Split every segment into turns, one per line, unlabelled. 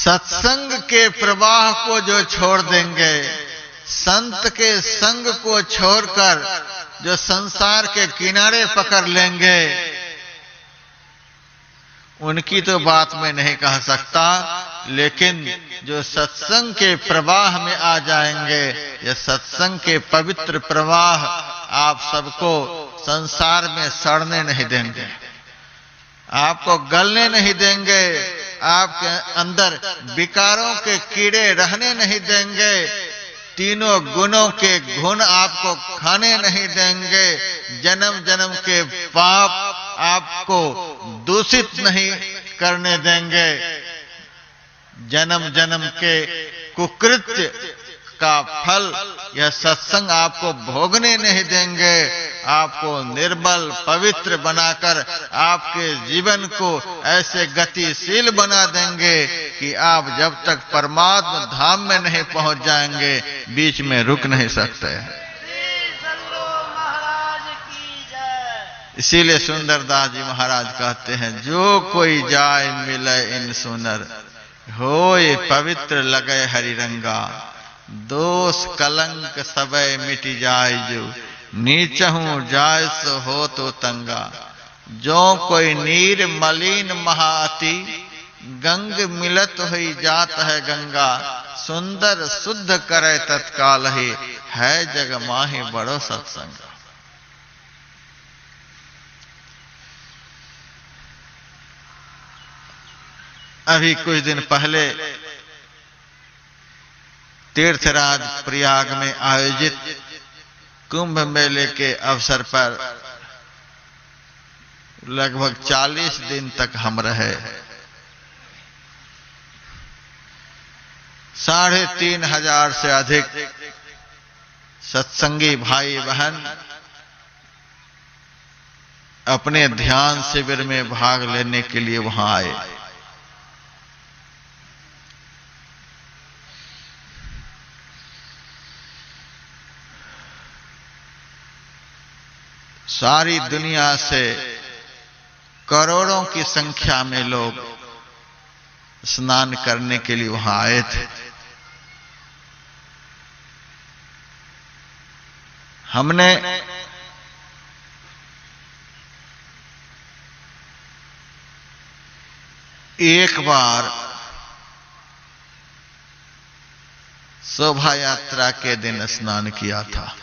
सत्संग के प्रवाह को जो छोड़ देंगे, संत के संग को छोड़कर जो संसार के किनारे पकड़ लेंगे, उनकी तो बात मैं नहीं कह सकता, लेकिन जो सत्संग के प्रवाह में आ जाएंगे, ये सत्संग के पवित्र प्रवाह आप सबको संसार में सड़ने नहीं देंगे, आपको गलने नहीं देंगे, आपके अंदर विकारों के कीड़े रहने नहीं देंगे, तीनों गुणों के गुण आपको खाने नहीं देंगे, जन्म जन्म के पाप आपको दूषित नहीं करने देंगे, जन्म जन्म के कुकृत्य का फल यह सत्संग आपको भोगने नहीं देंगे, आपको निर्मल पवित्र बनाकर आपके जीवन को ऐसे गतिशील बना देंगे कि आप जब तक परमात्मा धाम में नहीं पहुंच जाएंगे, बीच में रुक नहीं सकते। इसीलिए सुंदरदास जी महाराज कहते हैं, जो कोई जाय मिले इन सुनर, होए पवित्र लगे हरि रंगा, दोष कलंक सबय मिटी जाय जो, नीचहूं जाय सो हो तो तंगा, जो कोई नीर मलिन महाअति, गंग मिलत हुई जात है गंगा, सुंदर शुद्ध करे तत्काल ही, है जग माही बड़ो सत्संग। अभी कुछ दिन पहले तीर्थराज प्रयाग में आयोजित कुंभ मेले के अवसर पर लगभग 40 दिन तक हम रहे। 3,500 से अधिक सत्संगी भाई बहन अपने ध्यान शिविर में भाग लेने के लिए वहां आए। सारी दुनिया से करोड़ों की संख्या में लोग स्नान करने के लिए वहां आए थे। हमने एक बार शोभा यात्रा के दिन स्नान किया था,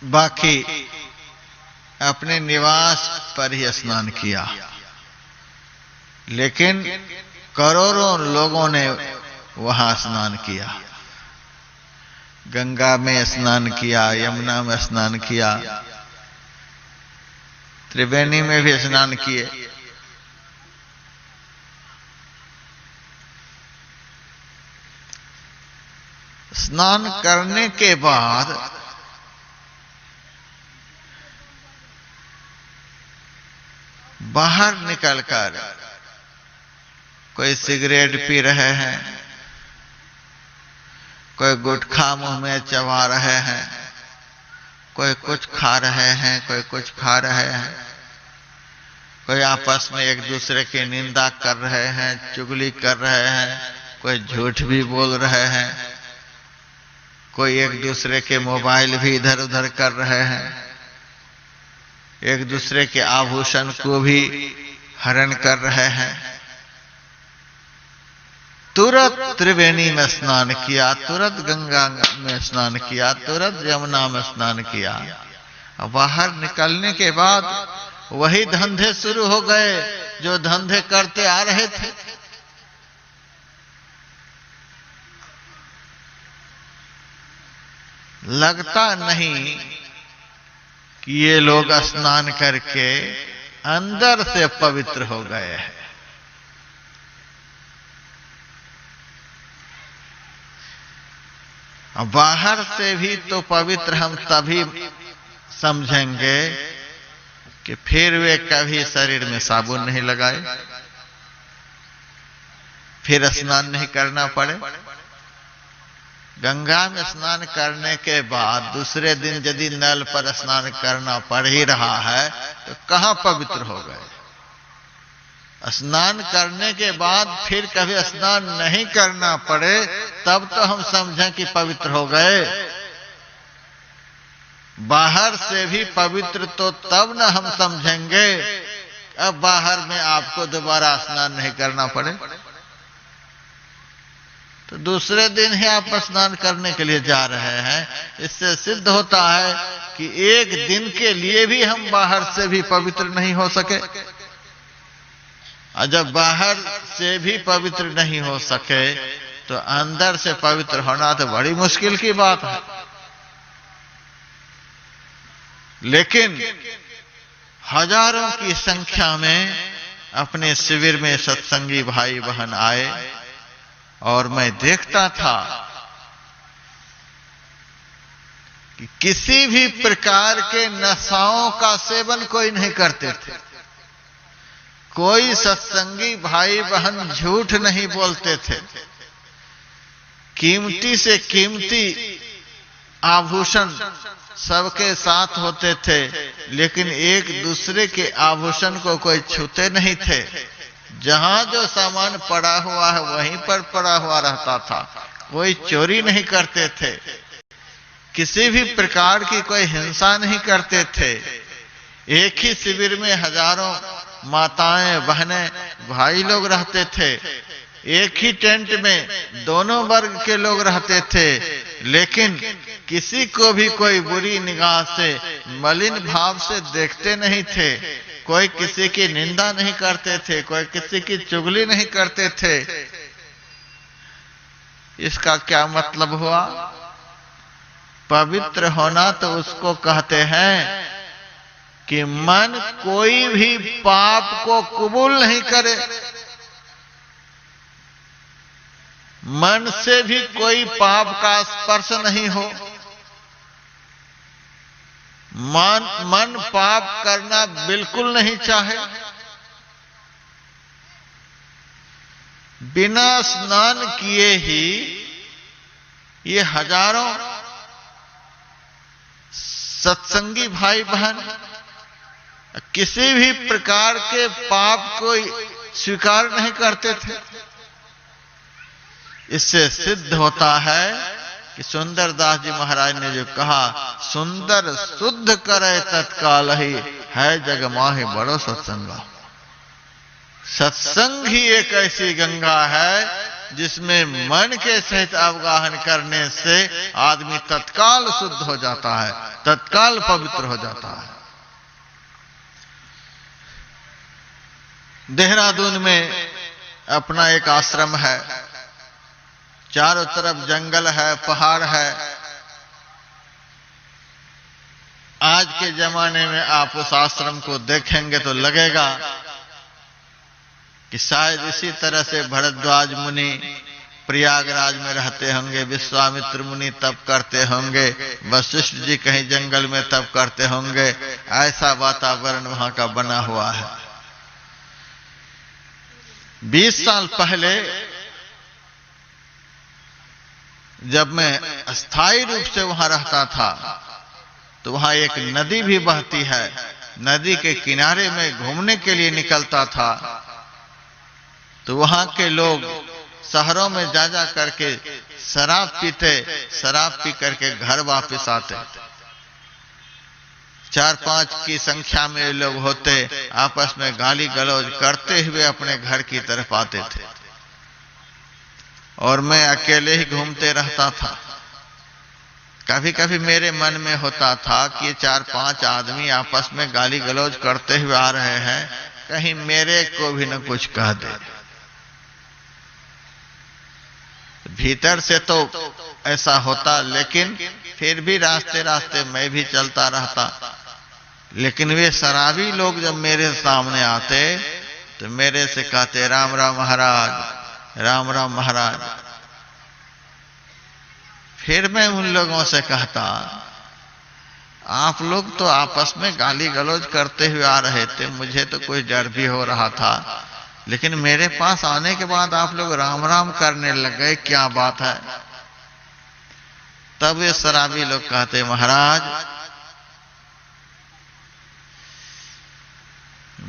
बाकी अपने निवास पर ही स्नान किया, लेकिन करोड़ों लोगों ने वहां स्नान किया। गंगा में स्नान किया, यमुना में स्नान किया, त्रिवेणी में भी स्नान किए। स्नान करने के बाद बाहर निकलकर कोई सिगरेट पी रहे हैं, कोई गुटखा मुंह में चबा रहे हैं, कोई कुछ खा रहे हैं, कोई कुछ खा रहे हैं, कोई आपस में एक दूसरे की निंदा कर रहे हैं, चुगली कर रहे हैं, कोई झूठ भी बोल रहे हैं, कोई एक दूसरे के मोबाइल भी इधर उधर कर रहे हैं, एक दूसरे के आभूषण को भी हरण कर रहे हैं। तुरंत त्रिवेणी में स्नान किया, तुरंत गंगा में स्नान किया, तुरंत यमुना में स्नान किया। बाहर निकलने के बाद वही धंधे शुरू हो गए जो धंधे करते आ रहे थे। लगता नहीं कि ये लोग स्नान करके अंदर से पवित्र हो गए हैं। बाहर से भी तो पवित्र हम तभी समझेंगे कि फिर वे कभी शरीर में साबुन नहीं लगाए, फिर स्नान नहीं करना पड़े। गंगा में स्नान करने के बाद दूसरे दिन यदि नल पर स्नान करना पड़ ही रहा है तो कहां पवित्र हो गए। स्नान करने के बाद फिर कभी स्नान नहीं करना पड़े तब तो हम समझें कि पवित्र हो गए। बाहर से भी पवित्र तो तब न हम समझेंगे अब बाहर में आपको दोबारा स्नान नहीं करना पड़े। तो दूसरे दिन ही आप स्नान करने के लिए जा रहे हैं। इससे सिद्ध होता है कि एक दिन के लिए भी हम बाहर से भी पवित्र नहीं हो सके। और जब बाहर से भी पवित्र नहीं हो सके तो अंदर से पवित्र होना तो बड़ी मुश्किल की बात है। लेकिन हजारों की संख्या में अपने शिविर में सत्संगी भाई बहन आए और मैं देखता था कि किसी भी प्रकार के नशाओं का सेवन कोई नहीं करते थे। कोई सत्संगी भाई बहन झूठ नहीं बोलते थे। कीमती से कीमती आभूषण सबके साथ होते थे, लेकिन एक दूसरे के आभूषण को कोई छूते नहीं थे। जहां जो सामान पड़ा हुआ है वहीं पर पड़ा हुआ रहता था। कोई चोरी नहीं करते थे, किसी भी प्रकार की कोई हिंसा नहीं करते थे। एक ही शिविर में हजारों माताएं बहनें भाई लोग रहते थे। एक ही टेंट में दोनों वर्ग के लोग रहते थे, लेकिन किसी को भी कोई बुरी निगाह से मलिन भाव से देखते नहीं थे। कोई किसी की निंदा नहीं करते थे, कोई किसी की चुगली नहीं करते थे। इसका क्या मतलब हुआ? पवित्र होना तो उसको कहते हैं कि मन कोई भी पाप को कबूल नहीं करे। मन से भी कोई पाप का स्पर्श नहीं हो। मन पाप करना बिल्कुल नहीं चाहे। बिना स्नान किए ही ये हजारों सत्संगी भाई बहन किसी भी प्रकार के पाप को स्वीकार नहीं करते थे। इससे सिद्ध होता है कि सुंदरदास जी महाराज ने जो कहा, सुंदर शुद्ध करे तत्काल ही है जग माहि बड़ो सत्संगा। सत्संग ही एक ऐसी गंगा है जिसमें मन के सहित अवगाहन करने से आदमी तत्काल शुद्ध हो जाता है, तत्काल पवित्र हो जाता है। देहरादून में अपना एक आश्रम है। चारों तरफ जंगल है, पहाड़ है। आज के जमाने में आप उस आश्रम को देखेंगे तो लगेगा कि शायद इसी तरह से भरद्वाज मुनि प्रयागराज में रहते होंगे, विश्वामित्र मुनि तप करते होंगे, वशिष्ठ जी कहीं जंगल में तप करते होंगे। ऐसा वातावरण वहां का बना हुआ है। 20 साल पहले जब मैं स्थायी रूप से वहां रहता था तो वहां एक नदी भी बहती है। नदी के किनारे में घूमने के लिए निकलता था तो वहां के लोग शहरों में जा करके शराब पीते, शराब पी करके घर वापस आते। 4-5 की संख्या में लोग होते, आपस में गाली गलौज करते हुए अपने घर की तरफ आते थे और मैं अकेले ही घूमते रहता था। कभी कभी मेरे मन में होता था कि 4-5 आदमी आपस में गाली गलौज करते हुए आ रहे हैं, कहीं मेरे को भी न कुछ कह दे। भीतर से तो ऐसा होता, लेकिन फिर भी रास्ते रास्ते मैं भी चलता रहता। लेकिन वे शराबी लोग जब मेरे सामने आते तो मेरे से कहते, राम राम महाराज, राम राम महाराज। फिर मैं उन लोगों से कहता, आप लोग तो आपस में गाली गलौज करते हुए आ रहे थे, मुझे तो कोई डर भी हो रहा था, लेकिन मेरे पास आने के बाद आप लोग राम राम करने लग गए, क्या बात है? तब ये शराबी लोग कहते, महाराज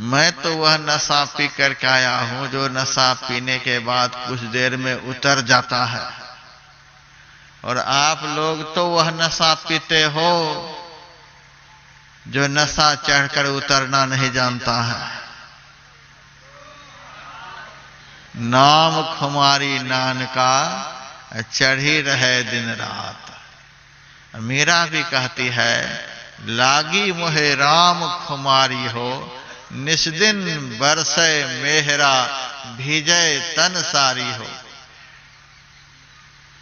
मैं तो वह नशा पी करके आया हूं जो नशा पीने के बाद कुछ देर में उतर जाता है, और आप लोग तो वह नशा पीते हो जो नशा चढ़कर उतरना नहीं जानता है। नाम खुमारी नानका चढ़ी रहे दिन रात। मीरा भी कहती है, लागी मोहे राम खुमारी हो, निस्दिन बरसे मेहरा भीजय तन सारी हो।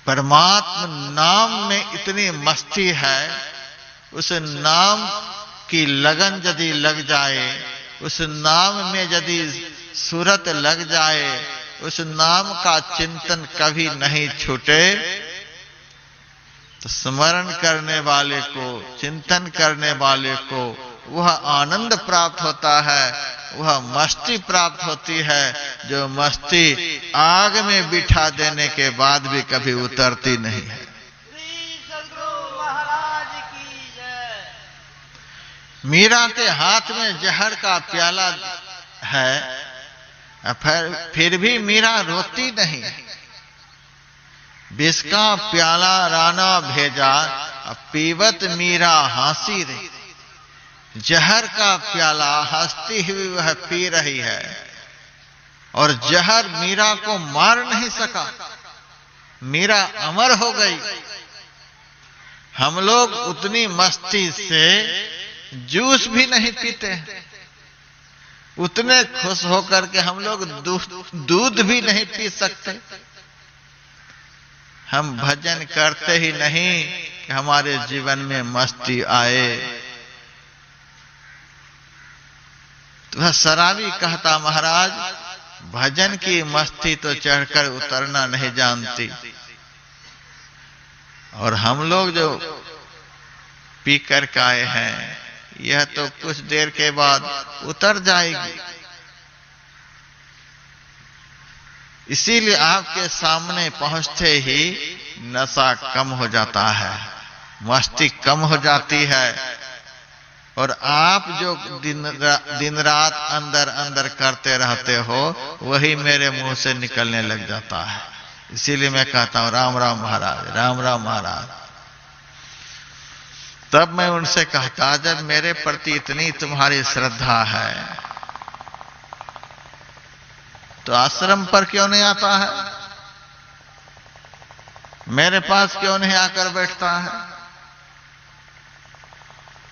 परमात्मा नाम में इतनी मस्ती है, उस नाम की लगन यदि लग जाए, उस नाम में यदि सूरत लग जाए, उस नाम का चिंतन कभी नहीं छूटे, तो स्मरण करने वाले को, चिंतन करने वाले को वह आनंद प्राप्त होता है, वह मस्ती प्राप्त होती है, जो मस्ती आग में बिठा देने के बाद भी कभी उतरती नहीं है। मीरा के हाथ में जहर का प्याला है, फिर भी मीरा रोती नहीं। विष का प्याला राना भेजा, पीवत मीरा हंसी रही। जहर का प्याला हंसती हुई वह पी रही है, और जहर मीरा को मार नहीं सका। मीरा अमर हो गई। हम लोग उतनी मस्ती से जूस भी नहीं पीते, उतने खुश होकर के हम लोग दूध भी नहीं पी सकते। हम भजन करते ही नहीं कि हमारे जीवन में मस्ती आए। तो वह शराबी कहता, महाराज भजन की मस्ती तो चढ़कर उतरना नहीं जानती, और हम लोग जो पी कर के आए हैं, यह तो कुछ देर के बाद उतर जाएगी। इसीलिए आपके सामने पहुंचते ही नशा कम हो जाता है, मस्ती कम हो जाती है, और आप जो दिन रात अंदर अंदर करते रहते हो, वही मेरे मुंह से निकलने लग जाता है। इसीलिए मैं कहता हूं, राम राम महाराज, राम राम महाराज। तब मैं उनसे कहता, जब मेरे प्रति इतनी तुम्हारी श्रद्धा है, तो आश्रम पर क्यों नहीं आता है? मेरे पास क्यों नहीं आकर बैठता है?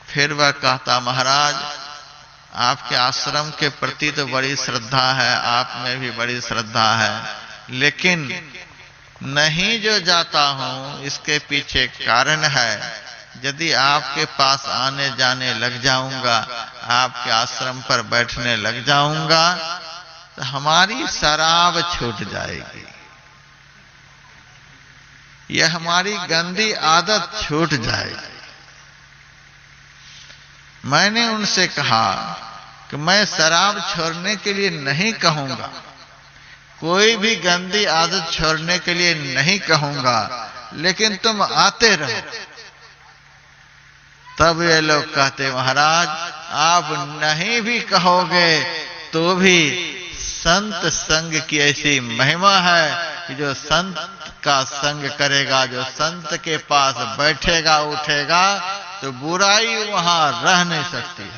फिर वह कहता, महाराज आपके आश्रम के प्रति तो बड़ी श्रद्धा है, आप में भी बड़ी श्रद्धा है, लेकिन नहीं जो जाता हूं इसके पीछे कारण है। यदि आपके पास आने जाने लग जाऊंगा, आपके आश्रम पर बैठने लग जाऊंगा, तो हमारी शराब छूट जाएगी, यह हमारी गंदी आदत छूट जाएगी। मैंने उनसे कहा कि मैं शराब छोड़ने के लिए नहीं कहूंगा, कोई भी गंदी आदत छोड़ने के लिए नहीं कहूंगा, लेकिन तुम आते रहो। तब ये लोग कहते, महाराज आप नहीं भी कहोगे तो भी संत संग की ऐसी महिमा है कि जो संत का संग करेगा, जो संत के पास बैठेगा उठेगा, तो बुराई वहां रह नहीं सकती है।